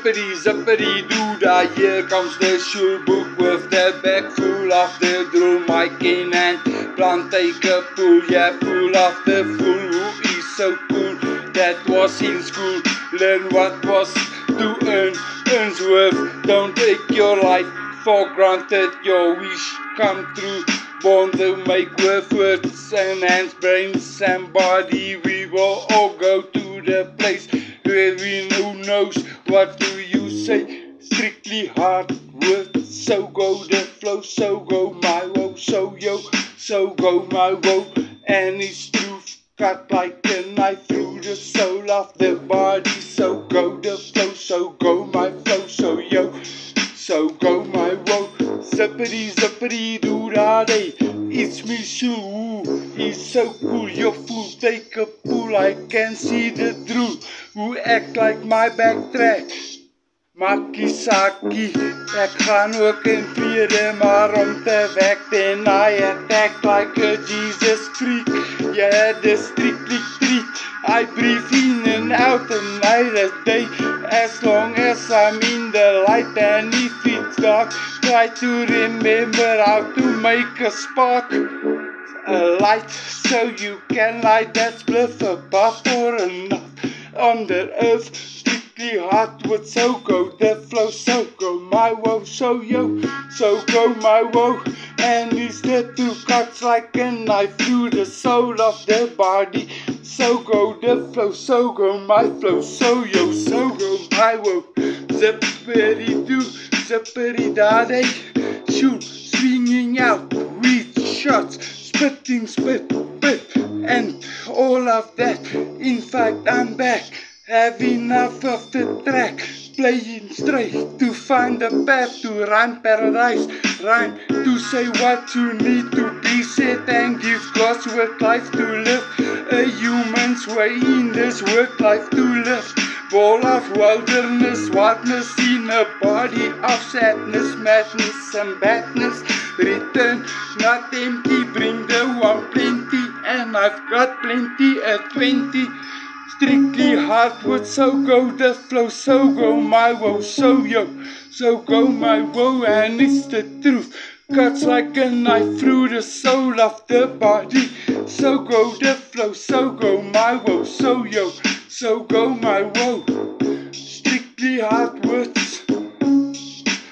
Zippity, zippity doo-dah, here comes the shoelbook with the bag full of the drill mic in hand. Plant take a pull, yeah, full of the fool who is so cool. That was in school, learn what was to earns worth. Don't take your life for granted, your wish come true. Born to make words and hands, brains and body. We will all go to the place where we who knows what do you say. Strictly hard work, so go the flow, so go my woe, so yo, so go my woe. And it's truth cut like a knife through the soul of the body. So go the flow, so go my flow, so yo, so go my woe. Zippity zippity doo-dah day, it's me Shoo, he's so cool, your fool take a pull, I can see the drool, who act like my backtrack. Makkie sakkie, ek gaan ook in vrede, maar om te werk then I attack like a Jesus freak. Yeah, the strictly treat, I breathe in and out and night and day, as long as I'm in the light. And if it's dark, try to remember how to make a spark, a light, so you can light that spliff above or enough on the earth. Strictly hard work, so go the flow, so go my woe, so yo, so go my woe. And it's the two cuts like a knife through the soul of the body. So go the flow, so go my flow, so yo, so go my woe. Zippity doo, zippity da day, shoot, swinging out with shots, spitting, spit, and all of that. In fact, I'm back, have enough of the track, playing straight to find a path to rhyme paradise, rhyme to say what you need to be said and give God's work life to live, a human's way in this work life to live. Ball of wilderness, wildness in a body of sadness, madness and badness. Return not empty, bring the one plenty, and I've got plenty at 20. Strictly hard work, so go the flow, so go my woe, so yo, so go my woe. And it's the truth, cuts like a knife through the soul of the body. So go the flow, so go my woe, so yo, so go my woe. Strictly hard words,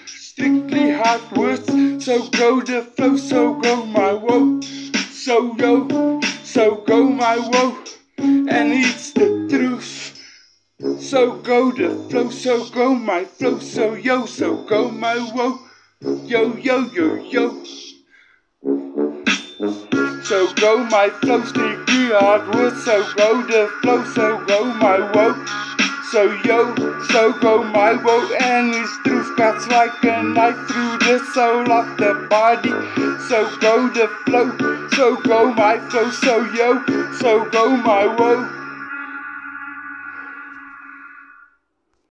strictly hard words, so go the flow, so go my woe, so yo, so go my woe. And it's the truth, so go the flow, so go my flow, so yo, so go my woe, yo, yo, yo, yo. So go my flow, strictly hard work, so go the flow, so go my woe, so yo, so go my woe. And his truth cuts like a knife through the soul of the body. So go the flow, so go my flow, so yo, so go my woe.